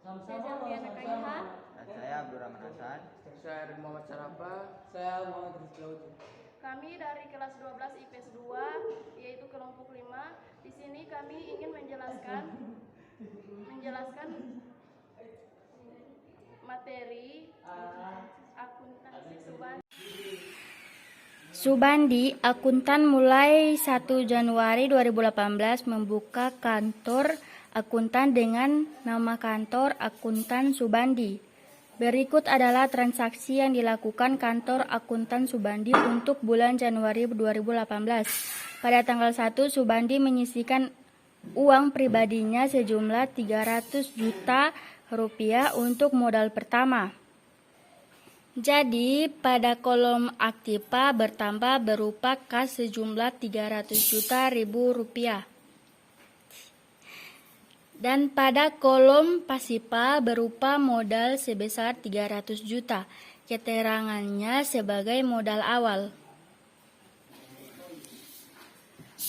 Saya Zelviana Kaiha. Dan saya Abdurrahman Hasan. Saya Rin Muhammad Sarafa. Saya Muhammad Rizky Lauti. Kami dari kelas 12 IPS 2, yaitu kelompok 5. Di sini kami ingin menjelaskan materi akuntansi Subandi, akuntan mulai 1 Januari 2018 membuka kantor akuntan dengan nama kantor akuntan Subandi. Berikut adalah transaksi yang dilakukan kantor akuntan Subandi untuk bulan Januari 2018. Pada tanggal 1, Subandi menyisihkan uang pribadinya sejumlah 300 juta rupiah untuk modal pertama. Jadi, pada kolom aktiva bertambah berupa kas sejumlah 300 juta rupiah. Dan pada kolom pasipa berupa modal sebesar 300 juta. Keterangannya sebagai modal awal.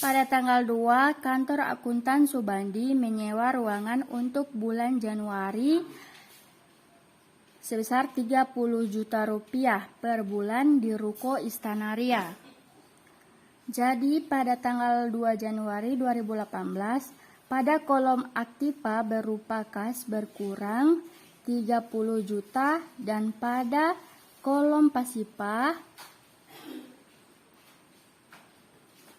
Pada tanggal 2, kantor akuntan Subandi menyewa ruangan untuk bulan Januari sebesar 30 juta rupiah per bulan di Ruko Istana Ria. Jadi pada tanggal 2 Januari 2018, pada kolom aktiva berupa kas berkurang 30 juta dan pada kolom pasipa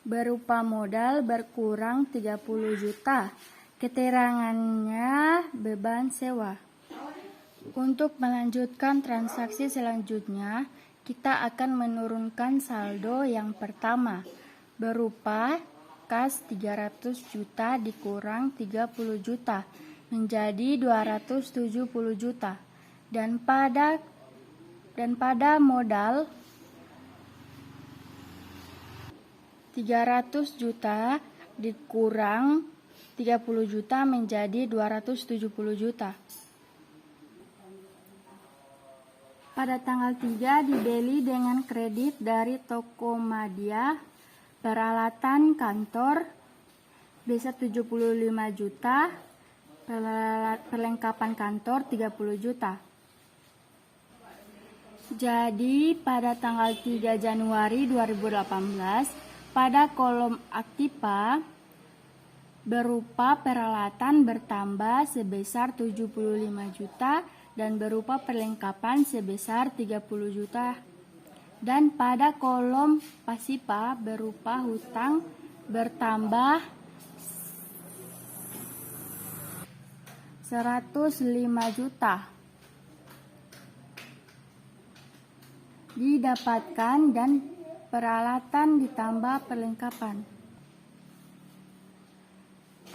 berupa modal berkurang 30 juta. Keterangannya beban sewa. Untuk melanjutkan transaksi selanjutnya, kita akan menurunkan saldo yang pertama berupa kas 300 juta dikurang 30 juta menjadi 270 juta dan pada modal 300 juta dikurang 30 juta menjadi 270 juta. Pada tanggal 3 dibeli dengan kredit dari Tokopedia, peralatan kantor bisa 75 juta, perlengkapan kantor 30 juta. Jadi pada tanggal 3 Januari 2018, pada kolom aktiva berupa peralatan bertambah sebesar 75 juta dan berupa perlengkapan sebesar 30 juta. Dan pada kolom pasipa berupa hutang bertambah 105 juta didapatkan dan peralatan ditambah perlengkapan.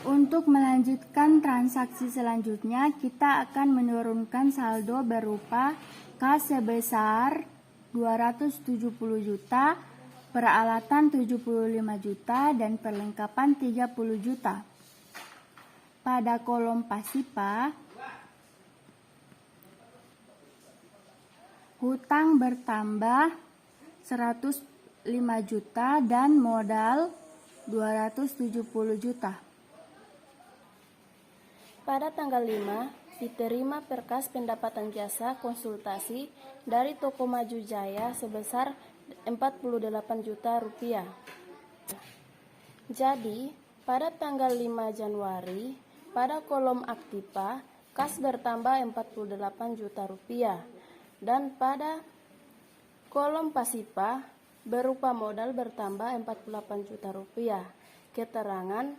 Untuk melanjutkan transaksi selanjutnya, kita akan menurunkan saldo berupa kas sebesar 270 juta, peralatan 75 juta, dan perlengkapan 30 juta. Pada kolom pasipa, hutang bertambah 105 juta dan modal 270 juta. Pada tanggal 5, diterima berkas pendapatan jasa konsultasi dari Toko Maju Jaya sebesar 48 juta rupiah. Jadi, pada tanggal 5 Januari, pada kolom aktiva, kas bertambah 48 juta rupiah. Dan pada kolom pasipa, berupa modal bertambah 48 juta rupiah. Keterangan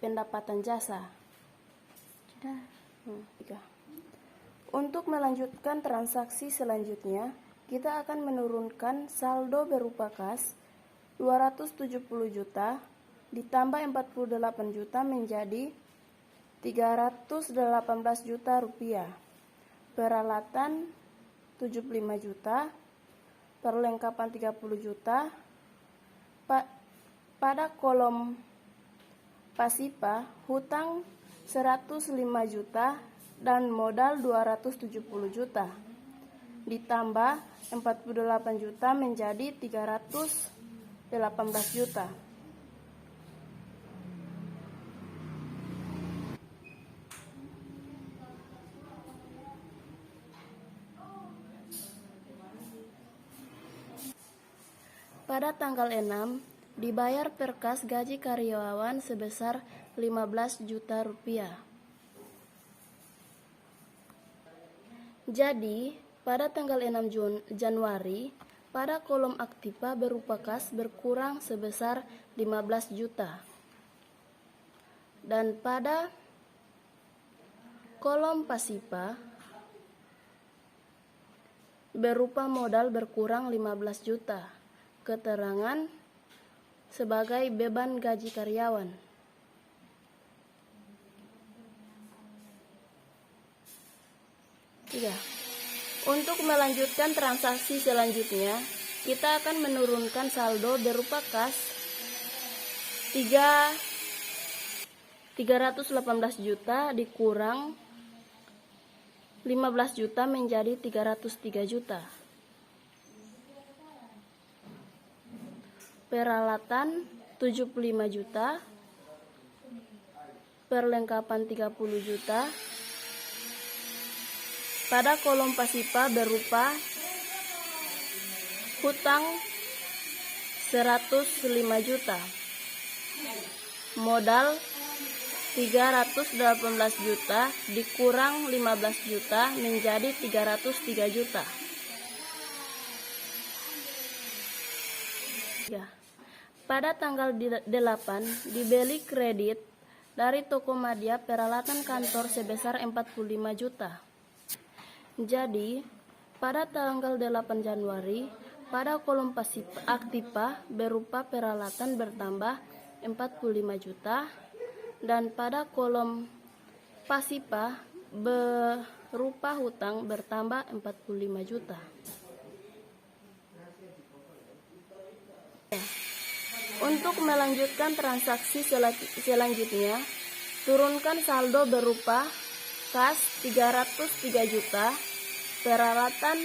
pendapatan jasa. Untuk melanjutkan transaksi selanjutnya, kita akan menurunkan saldo berupa kas 270 juta ditambah 48 juta menjadi 318 juta rupiah. Peralatan 75 juta, perlengkapan 30 juta. Pada kolom pasipa, hutang 105 juta dan modal 270 juta. Ditambah 48 juta menjadi 318 juta. pada tanggal 6 dibayar per kas gaji karyawan sebesar 15 juta rupiah. Jadi, pada tanggal 6 Januari, pada kolom aktiva berupa kas berkurang sebesar 15 juta. Dan pada kolom pasipa berupa modal berkurang 15 juta. Keterangan sebagai beban gaji karyawan. Tiga. Untuk melanjutkan transaksi selanjutnya, kita akan menurunkan saldo berupa kas 318 juta dikurang 15 juta menjadi 303 juta. Peralatan 75 juta, perlengkapan 30 juta. Pada kolom pasipa berupa hutang 105 juta, modal 318 juta dikurang 15 juta menjadi 303 juta. Pada tanggal 8 dibeli kredit dari Tokopedia peralatan kantor sebesar 45 juta. Jadi, pada tanggal 8 Januari, pada kolom pasipa aktiva berupa peralatan bertambah 45 juta dan pada kolom pasipa berupa hutang bertambah 45 juta. Untuk melanjutkan transaksi selanjutnya, turunkan saldo berupa kas 303 juta, peralatan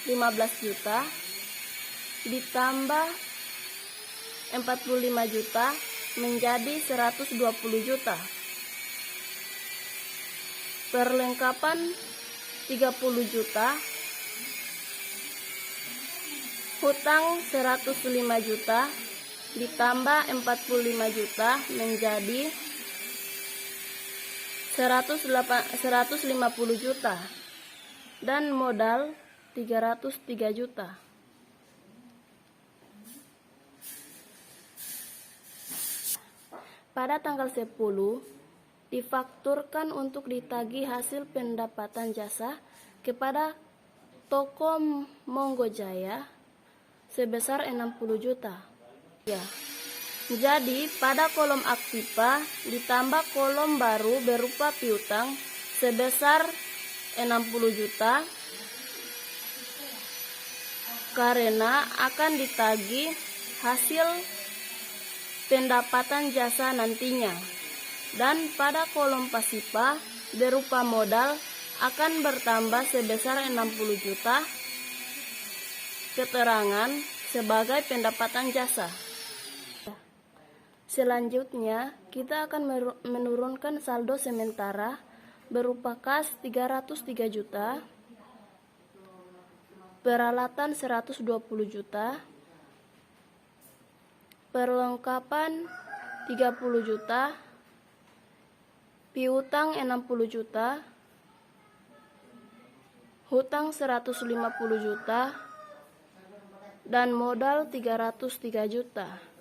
15 juta, ditambah 45 juta menjadi 120 juta. Perlengkapan 30 juta, hutang 105 juta, ditambah 45 juta menjadi 150 juta dan modal 303 juta. Pada tanggal 10 difakturkan untuk ditagih hasil pendapatan jasa kepada Toko Monggojaya sebesar 60 juta. Ya. Jadi, pada kolom aktiva ditambah kolom baru berupa piutang sebesar 60 juta karena akan ditagih hasil pendapatan jasa nantinya. Dan pada kolom pasipa berupa modal akan bertambah sebesar 60 juta. Keterangan sebagai pendapatan jasa. Selanjutnya, kita akan menurunkan saldo sementara berupa kas 303 juta, peralatan 120 juta, perlengkapan 30 juta, piutang 60 juta, hutang 150 juta, dan modal 303 juta.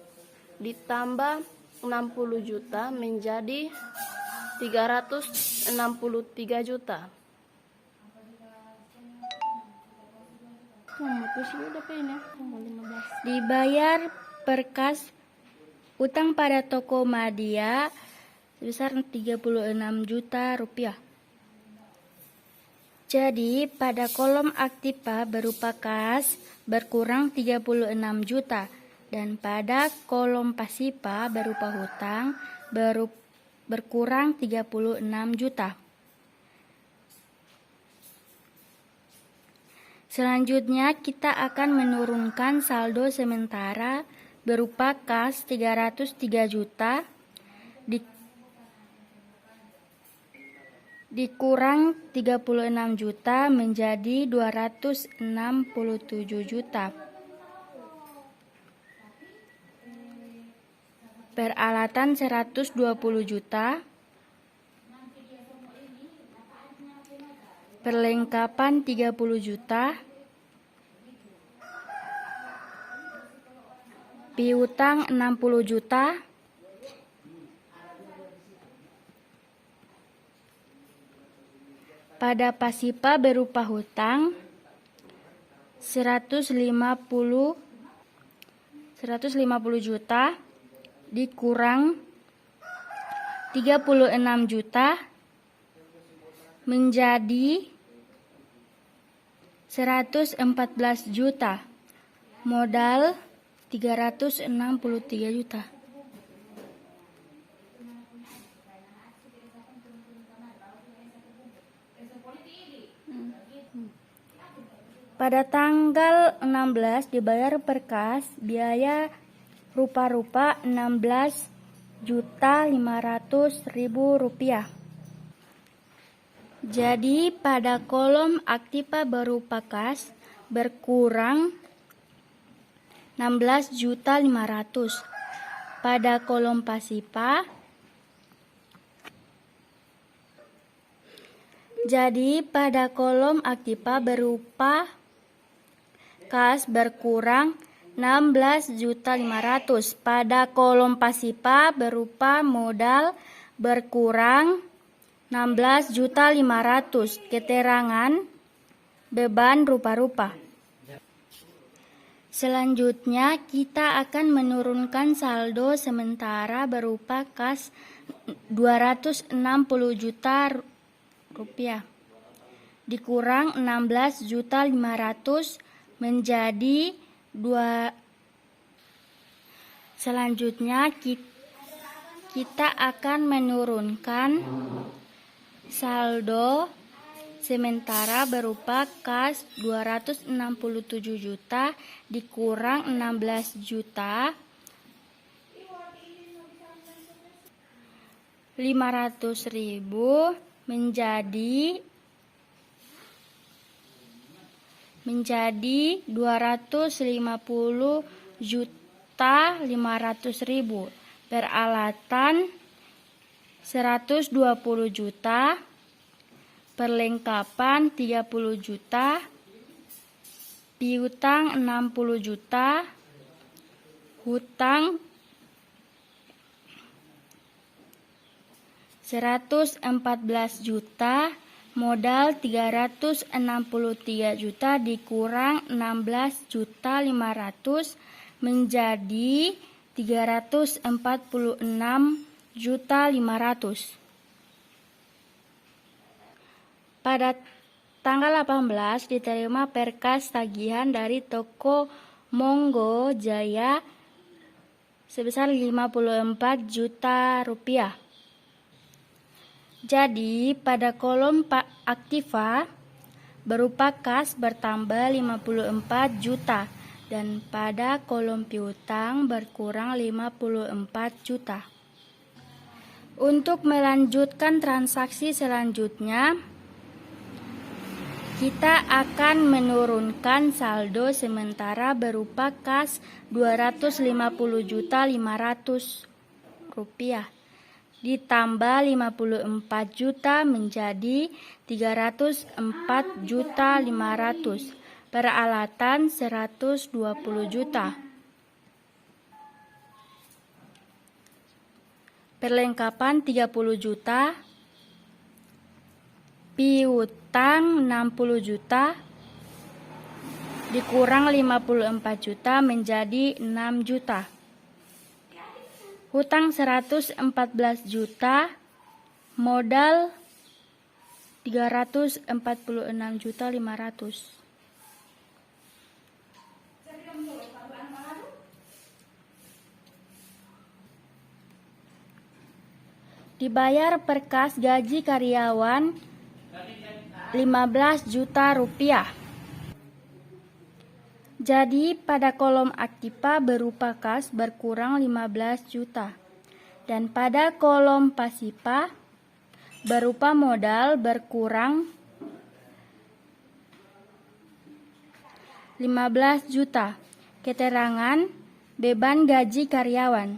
Ditambah 60 juta menjadi 363 juta. Dibayar per kas utang pada Tokopedia sebesar 36 juta rupiah. Jadi, pada kolom aktiva berupa kas berkurang 36 juta. Dan pada kolom pasipa berupa hutang berkurang 36 juta. Selanjutnya kita akan menurunkan saldo sementara berupa kas 303 juta dikurang 36 juta menjadi 267 juta. peralatan 120 juta, perlengkapan 30 juta, piutang 60 juta, pada pasipa berupa hutang 150 juta dikurang 36 juta menjadi 114 juta. Modal 363 juta. Pada tanggal 16 dibayar per kas biaya rupa-rupa 16.500.000 rupiah. Jadi pada kolom aktiva berupa kas berkurang 16.500.000. Pada kolom pasipa jadi pada kolom aktiva berupa kas berkurang 16.500.000. Pada kolom pasipa berupa modal berkurang 16.500.000. Keterangan beban rupa-rupa. Selanjutnya kita akan menurunkan saldo sementara berupa kas 260 juta rupiah dikurang 16.500.000 menjadi 2. Selanjutnya kita akan menurunkan saldo sementara berupa kas 267 juta dikurang 16 juta 500.000 menjadi 250 juta 500.000. Peralatan 120 juta, perlengkapan 30 juta, piutang 60 juta, hutang 114 juta, modal 363 juta dikurang 16.500.000 menjadi 346.500.000. Pada tanggal 18 diterima perkas tagihan dari toko Monggo Jaya sebesar 54 juta rupiah. Jadi pada kolom aktiva berupa kas bertambah 54 juta dan pada kolom piutang berkurang 54 juta. Untuk melanjutkan transaksi selanjutnya, kita akan menurunkan saldo sementara berupa kas 250 juta 500 rupiah ditambah 54 juta menjadi 304 juta 500. Peralatan 120 juta. Perlengkapan 30 juta. Piutang 60 juta dikurang 54 juta menjadi 6 juta. Hutang 114 juta, modal 346 juta 500. Dibayar per kas gaji karyawan 15 juta rupiah. Jadi pada kolom aktiva berupa kas berkurang 15 juta. Dan pada kolom pasipa berupa modal berkurang 15 juta. Keterangan beban gaji karyawan.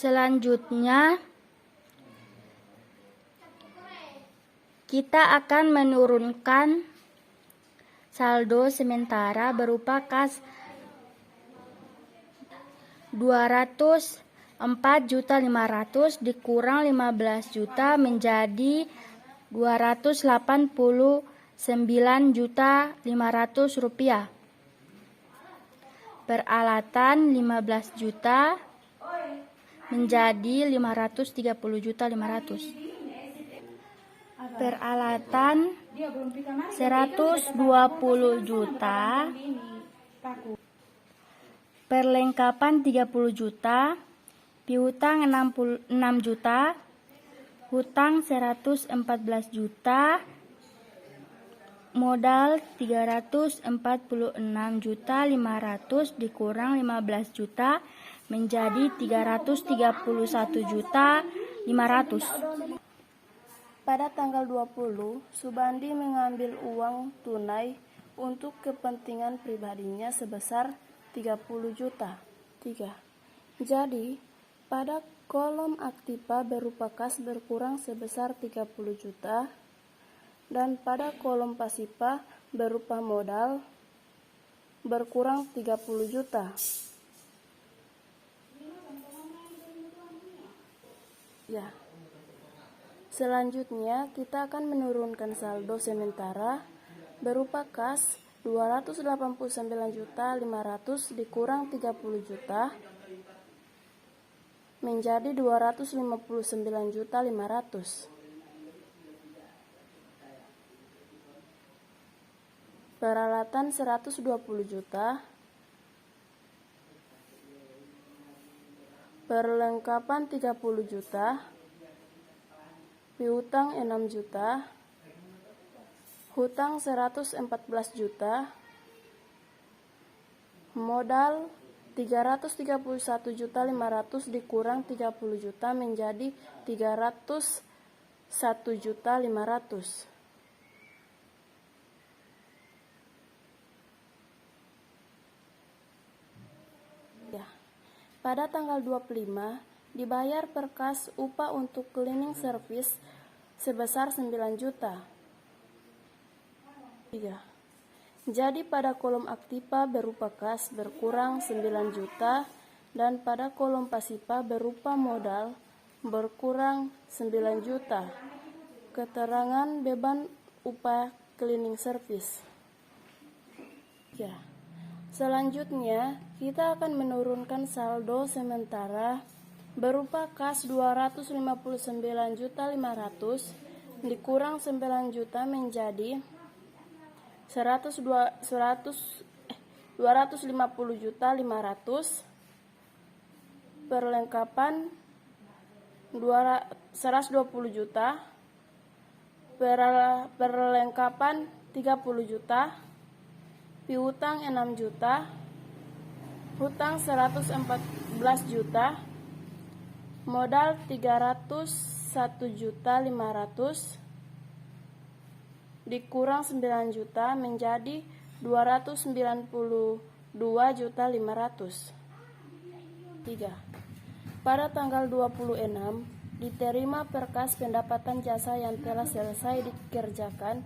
Selanjutnya, kita akan menurunkan saldo sementara berupa kas 204.500 dikurang 15 juta menjadi 289.500 rupiah. Peralatan 15 juta menjadi 530.500. Peralatan 120 juta. Perlengkapan 30 juta. Piutang 6 juta. Hutang 114 juta. Modal 346.500 dikurang 15 juta menjadi 331.500. Pada tanggal 20, Subandi mengambil uang tunai untuk kepentingan pribadinya sebesar 30 juta. 3. Jadi, pada kolom aktiva berupa kas berkurang sebesar 30 juta dan pada kolom pasipa berupa modal berkurang 30 juta. Ya. Selanjutnya, kita akan menurunkan saldo sementara berupa kas 289.500 dikurang 30 juta menjadi 259.500. Peralatan 120 juta. Perlengkapan 30 juta. Piutang 6 juta. Hutang 114 juta. Modal 331.500 dikurang 30 juta menjadi 301.500. Ya. Pada tanggal 25 dibayar per kas upah untuk cleaning service sebesar 9 juta. 3. Jadi pada kolom aktiva berupa kas berkurang 9 juta dan pada kolom pasipa berupa modal berkurang 9 juta. Keterangan beban upah cleaning service. Ya. Selanjutnya, kita akan menurunkan saldo sementara berupa kas 259.500 dikurang 9 juta menjadi 250.500. Perlengkapan 120 juta. Perlengkapan 30 juta. Piutang 6 juta. Hutang 114 juta. Modal 301.500 dikurang 9 juta menjadi 292.500. 3. Pada tanggal 26 diterima berkas pendapatan jasa yang telah selesai dikerjakan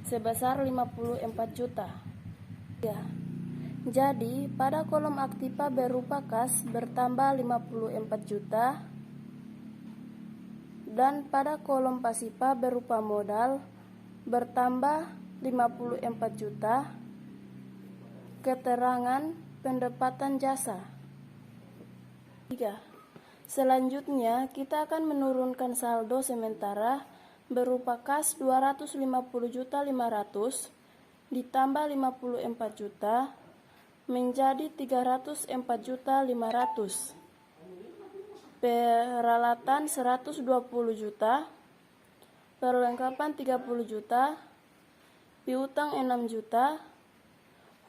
sebesar 54 juta. 3. Jadi, pada kolom aktiva berupa kas bertambah 54 juta dan pada kolom pasipa berupa modal bertambah 54 juta. Keterangan pendapatan jasa. 3. Selanjutnya, kita akan menurunkan saldo sementara berupa kas 250.500 ditambah 54 juta menjadi 304.500. Peralatan 120 juta. Perlengkapan 30 juta. Piutang 6 juta.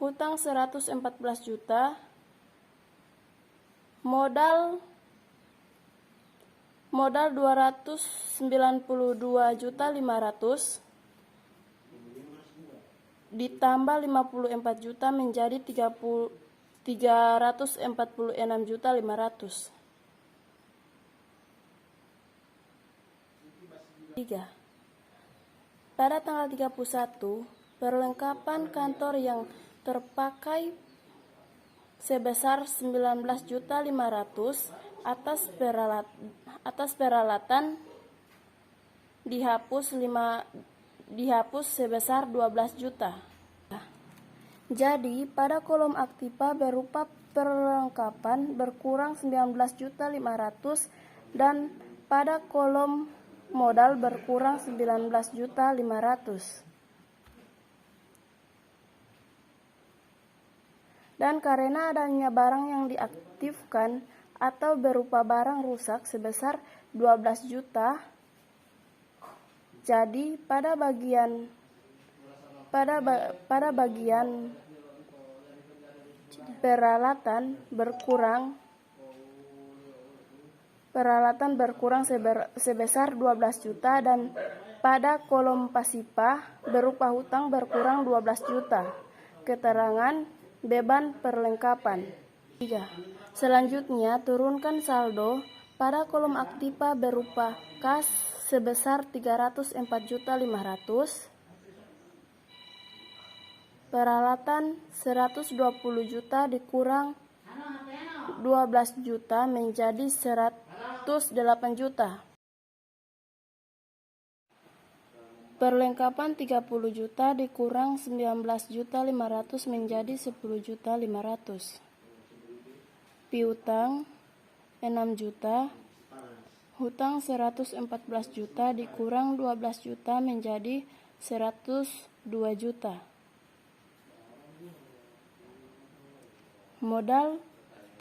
Hutang 114 juta. Modal 292.500 ditambah 54 juta menjadi 346.500. 3. Pada tanggal 31, perlengkapan kantor yang terpakai sebesar 19.500.000 atas peralatan dihapus sebesar 12 juta. Jadi, pada kolom aktiva berupa perlengkapan berkurang 19.500.000 dan pada kolom modal berkurang 19.500.000. Dan karena adanya barang yang diaktifkan atau berupa barang rusak sebesar 12 juta, jadi pada bagian peralatan berkurang sebesar 12 juta dan pada kolom pasipa berupa hutang berkurang 12 juta. Keterangan beban perlengkapan. 3. Selanjutnya, turunkan saldo pada kolom aktiva berupa kas sebesar 304.500.000, peralatan 120 juta dikurang 12 juta menjadi 108 juta. Perlengkapan 30 juta dikurang 19.500.000 menjadi 10.500.000. Piutang 6 juta. Hutang 114 juta dikurang 12 juta menjadi 102 juta. Modal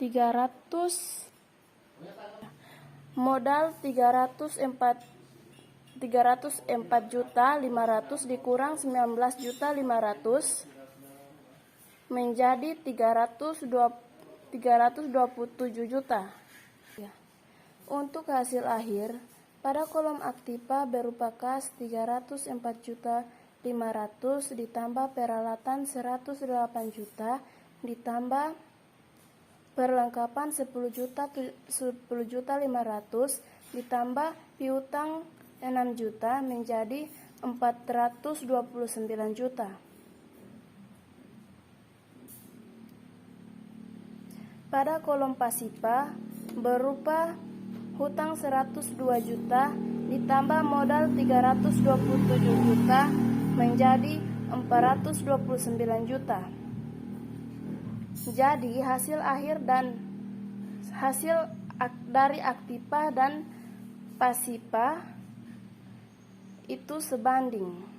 304.500.000 dikurang 19.500.000 menjadi 327 juta. Untuk hasil akhir, pada kolom aktiva berupa kas 304.500.000 ditambah peralatan 108 juta ditambah perlengkapan 10.500.000 ditambah piutang 6 juta menjadi 429 juta. Pada kolom pasipa berupa hutang 102 juta ditambah modal 327 juta menjadi 429 juta. Jadi hasil akhir dan hasil dari aktiva dan pasipa itu sebanding.